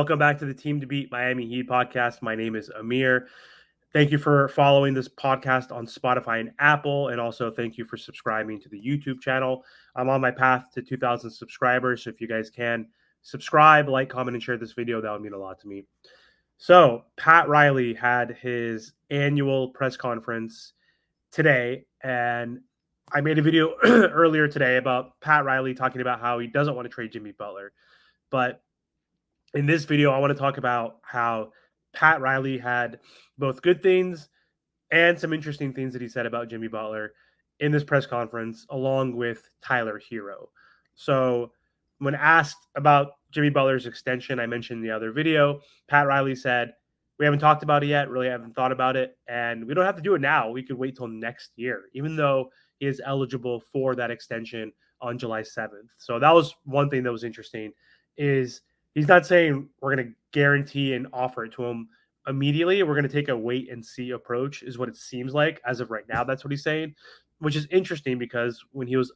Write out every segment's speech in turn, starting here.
Welcome back to the Team to Beat Miami Heat podcast. My name is Amir. Thank you for following this podcast on Spotify and Apple, and also thank you for subscribing to the YouTube channel. I'm on my path to 2,000 subscribers, so if you guys can subscribe, like, comment, and share this video, that would mean a lot to me. So, Pat Riley had his annual press conference today, and I made a video earlier today about Pat Riley talking about how he doesn't want to trade Jimmy Butler. But in this video, I want to talk about how Pat Riley had both good things and some interesting things that he said about Jimmy Butler in this press conference, along with Tyler Herro. So, when asked about Jimmy Butler's extension, I mentioned in the other video, Pat Riley said, "We haven't talked about it yet, really haven't thought about it, and we don't have to do it now. We could wait till next year, even though he is eligible for that extension on July 7th. So that was one thing that was interesting, is he's not saying we're going to guarantee and offer it to him immediately. We're going to take a wait and see approach, is what it seems like as of right now. That's what he's saying, which is interesting because when he was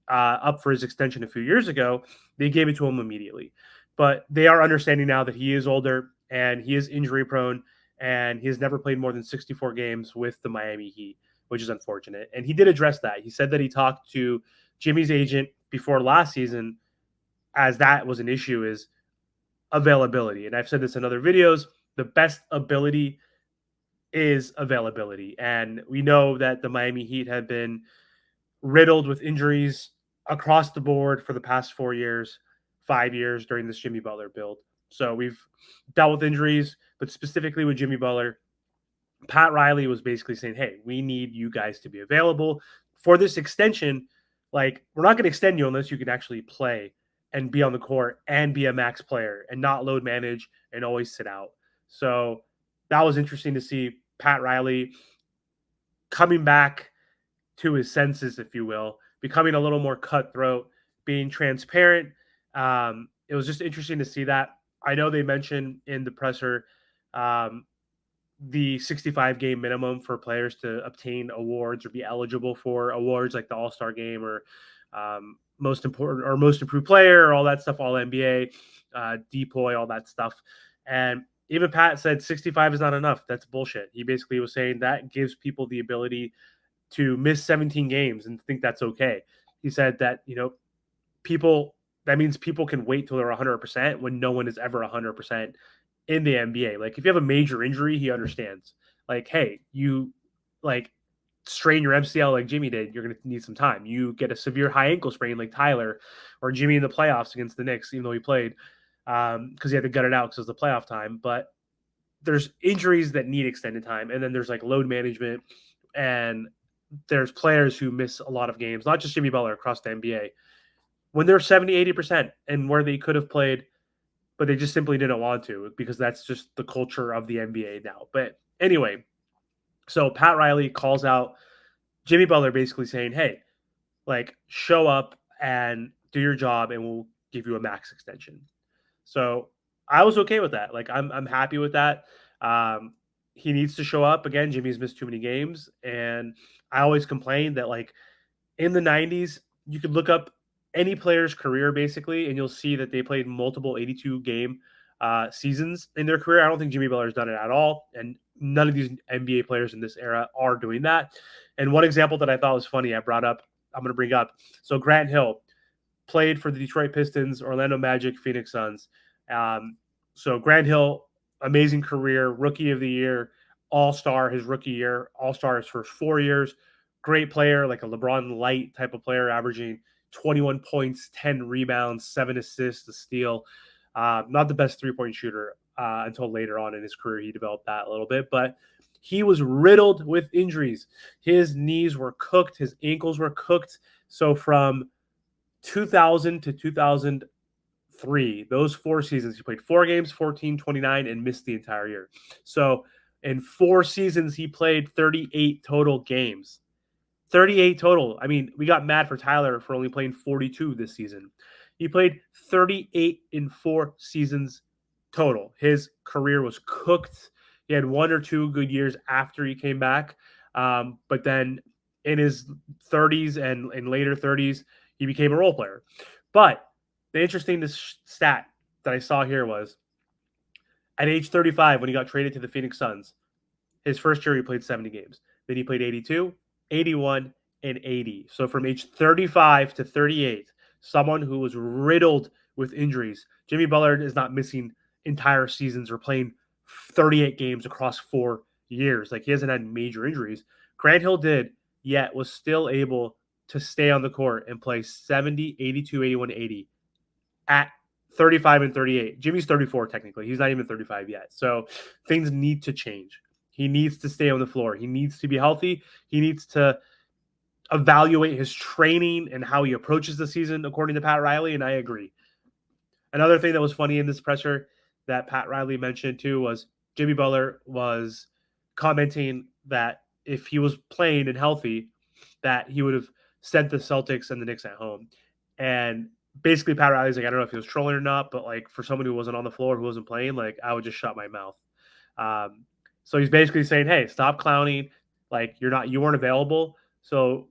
up for his extension a few years ago, they gave it to him immediately. But they are understanding now that he is older and he is injury prone and he has never played more than 64 games with the Miami Heat, which is unfortunate. And he did address that. He said that he talked to Jimmy's agent before last season, as that was an issue, is availability. And I've said this in other videos, the best ability is availability. And we know that the Miami Heat have been riddled with injuries across the board for the past 4 years, 5 years during this Jimmy Butler build. So we've dealt with injuries, but specifically with Jimmy Butler, Pat Riley was basically saying, "Hey, we need you guys to be available for this extension. Like, we're not going to extend you unless you can actually play and be on the court and be a max player and not load manage and always sit out." So that was interesting to see Pat Riley coming back to his senses, if you will, becoming a little more cutthroat, being transparent. It was just interesting to see that. I know they mentioned in the presser um, the 65 game minimum for players to obtain awards or be eligible for awards like the All-Star game or most important or most improved player, all that stuff, all NBA, deploy, all that stuff. And even Pat said 65 is not enough. That's bullshit. He basically was saying that gives people the ability to miss 17 games and think that's okay. He said that, that means people can wait till they're 100% when no one is ever 100% in the NBA. Like, if you have a major injury, he understands. Like, hey, you like strain your MCL like Jimmy did, you're going to need some time. You get a severe high ankle sprain like Tyler or Jimmy in the playoffs against the Knicks, even though he played because he had to gut it out because it was the playoff time. But there's injuries that need extended time, and then there's like load management, and there's players who miss a lot of games, not just Jimmy Butler, across the NBA, when they're 70, 80% and where they could have played, but they just simply didn't want to because that's just the culture of the NBA now. But anyway, so Pat Riley calls out Jimmy Butler basically saying, "Hey, like, show up and do your job and we'll give you a max extension." So I was okay with that. Like, I'm happy with that. He needs to show up. Again, Jimmy's missed too many games. And I always complain that, like, in the 90s, you could look up any player's career basically, and you'll see that they played multiple 82 game seasons in their career. I don't think Jimmy Butler's done it at all. And none of these NBA players in this era are doing that. And one example that I thought was funny, I'm going to bring up. So Grant Hill played for the Detroit Pistons, Orlando Magic, Phoenix Suns. So Grant Hill, amazing career, rookie of the year, all-star his rookie year, all-star his first 4 years. Great player, like a LeBron light type of player, averaging 21 points, 10 rebounds, 7 assists, a steal. Not the best three-point shooter until later on in his career. He developed that a little bit, but he was riddled with injuries. His knees were cooked. His ankles were cooked. So from 2000 to 2003, those 4 seasons, he played 4 games, 14, 29, and missed the entire year. So in 4 seasons, he played 38 total games. 38 total. I mean, we got mad for Tyler for only playing 42 this season. He played 38 in 4 seasons total. His career was cooked. He had 1 or 2 good years after he came back. But then in his 30s and in later 30s, he became a role player. But the interesting stat that I saw here was At age 35, when he got traded to the Phoenix Suns, his first year he played 70 games. Then he played 82, 81, and 80. So from age 35 to 38, someone who was riddled with injuries. Jimmy Butler is not missing entire seasons or playing 38 games across 4 years. Like he hasn't had major injuries. Grant Hill did, yet was still able to stay on the court and play 70, 82, 81, 80 at 35 and 38. Jimmy's 34 technically. He's not even 35 yet. So things need to change. He needs to stay on the floor. He needs to be healthy. He needs to evaluate his training and how he approaches the season, according to Pat Riley, and I agree. Another thing that was funny in this presser that Pat Riley mentioned too was Jimmy Butler was commenting that if he was playing and healthy, that he would have sent the Celtics and the Knicks at home. And basically, Pat Riley's like, I don't know if he was trolling or not, but like for someone who wasn't on the floor, who wasn't playing, like I would just shut my mouth. So he's basically saying, hey, stop clowning. Like you weren't available. So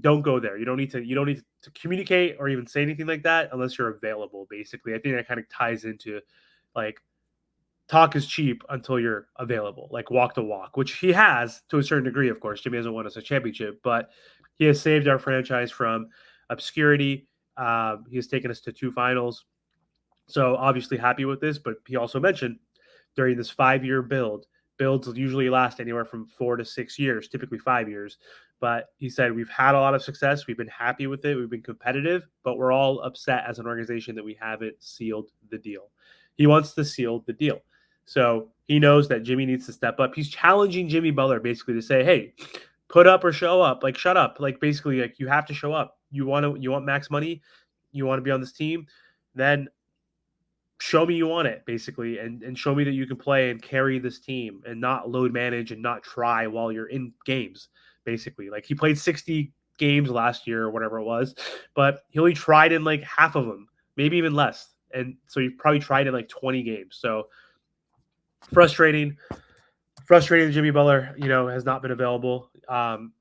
don't go there. You don't need to communicate or even say anything like that unless you're available, basically. I think that kind of ties into like talk is cheap until you're available, like walk the walk, which he has to a certain degree, of course. Jimmy hasn't won us a championship, but he has saved our franchise from obscurity. He has taken us to 2 finals. So obviously happy with this, but he also mentioned during this 5-year builds usually last anywhere from 4 to 6 years, typically 5 years. But he said, we've had a lot of success. We've been happy with it. We've been competitive, but we're all upset as an organization that we haven't sealed the deal. He wants to seal the deal. So he knows that Jimmy needs to step up. He's challenging Jimmy Butler basically to say, hey, put up or show up. Like, shut up. Like, basically, like you have to show up. You want max money. You want to be on this team. Then show me you want it, basically, and show me that you can play and carry this team and not load manage and not try while you're in games, basically. Like he played 60 games last year or whatever it was, but he only tried in like half of them, maybe even less. And so he probably tried in like 20 games. So frustrating Jimmy Butler, has not been available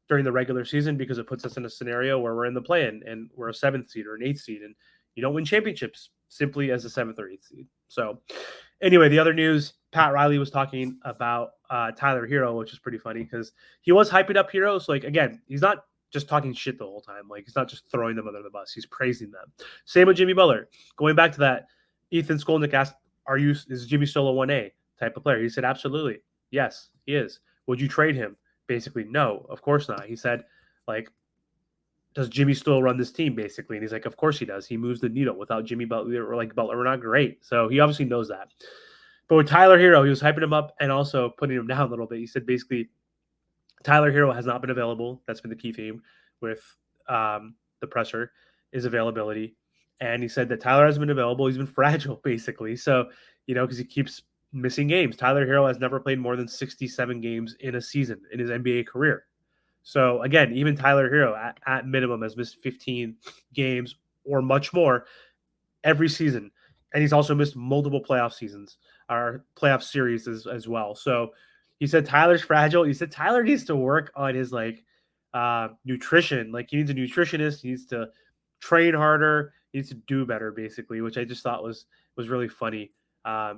during the regular season because it puts us in a scenario where we're in the play-in and we're a 7th seed or an 8th seed, and you don't win championships simply as a 7th or 8th seed. So anyway, the other news, Pat Riley was talking about Tyler Herro, which is pretty funny because he was hyping up Herro. So like, again, he's not just talking shit the whole time. Like he's not just throwing them under the bus. He's praising them. Same with Jimmy Butler. Going back to that, Ethan Skolnick asked, is Jimmy still a 1A type of player? He said, absolutely. Yes, he is. Would you trade him? Basically, no, of course not. He said, like, does Jimmy still run this team, basically? And he's like, of course he does. He moves the needle. Without Jimmy Butler, we're not great. So he obviously knows that. But with Tyler Herro, he was hyping him up and also putting him down a little bit. He said, basically, Tyler Herro has not been available. That's been the key theme with the presser, is availability. And he said that Tyler hasn't been available. He's been fragile, basically. So, because he keeps missing games. Tyler Herro has never played more than 67 games in a season in his NBA career. So again, even Tyler Herro at minimum has missed 15 games or much more every season. And he's also missed multiple playoff seasons or playoff series as well. So he said Tyler's fragile. He said Tyler needs to work on his nutrition. Like he needs a nutritionist. He needs to train harder. He needs to do better, basically, which I just thought was really funny.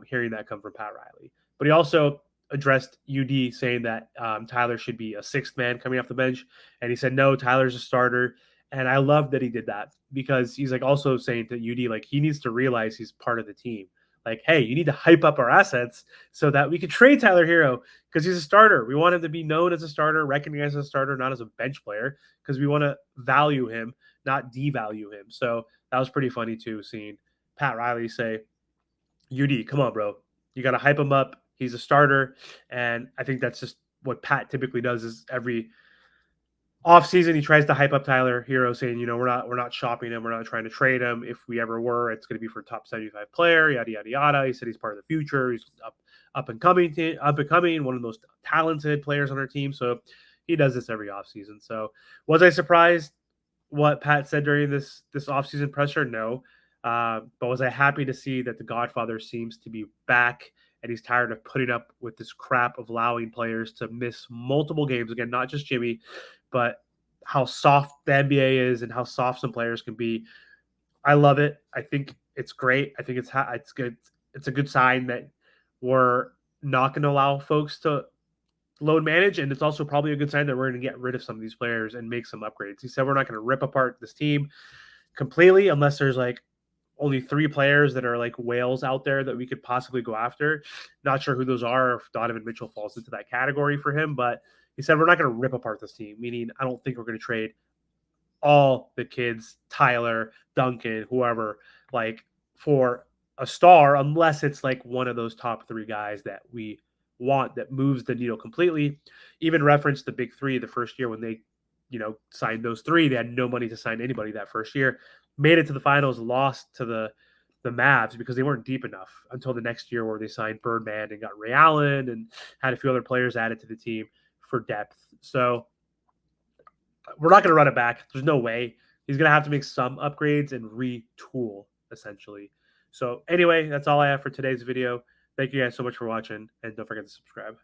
Hearing that come from Pat Riley. But he also addressed UD saying that Tyler should be a 6th man coming off the bench. And he said, no, Tyler's a starter. And I love that he did that because he's like also saying to UD, like he needs to realize he's part of the team. Like, hey, you need to hype up our assets so that we can trade Tyler Herro because he's a starter. We want him to be known as a starter, recognized as a starter, not as a bench player, because we want to value him, not devalue him. So that was pretty funny too, seeing Pat Riley say, UD, come on, bro. You got to hype him up. He's a starter. And I think that's just what Pat typically does is every offseason he tries to hype up Tyler Herro, saying, we're not shopping him. We're not trying to trade him. If we ever were, it's going to be for top 75 player, yada, yada, yada. He said he's part of the future. He's up and coming, one of those talented players on our team. So he does this every offseason. So was I surprised what Pat said during this offseason presser? No. But was I happy to see that the Godfather seems to be back and he's tired of putting up with this crap of allowing players to miss multiple games? Again, not just Jimmy, but how soft the NBA is and how soft some players can be. I love it. I think it's great. I think it's good. It's a good sign that we're not going to allow folks to load manage, and it's also probably a good sign that we're going to get rid of some of these players and make some upgrades. He said we're not going to rip apart this team completely unless there's like only 3 players that are like whales out there that we could possibly go after. Not sure who those are, if Donovan Mitchell falls into that category for him, but he said we're not going to rip apart this team, meaning I don't think we're going to trade all the kids, Tyler, Duncan, whoever, like for a star, unless it's like one of those top 3 guys that we want that moves the needle completely. Even referenced the big 3 the first year when they, signed those 3. They had no money to sign anybody that first year. Made it to the finals, lost to the Mavs because they weren't deep enough until the next year where they signed Birdman and got Ray Allen and had a few other players added to the team for depth. So we're not going to run it back. There's no way. He's going to have to make some upgrades and retool, essentially. So anyway, that's all I have for today's video. Thank you guys so much for watching, and don't forget to subscribe.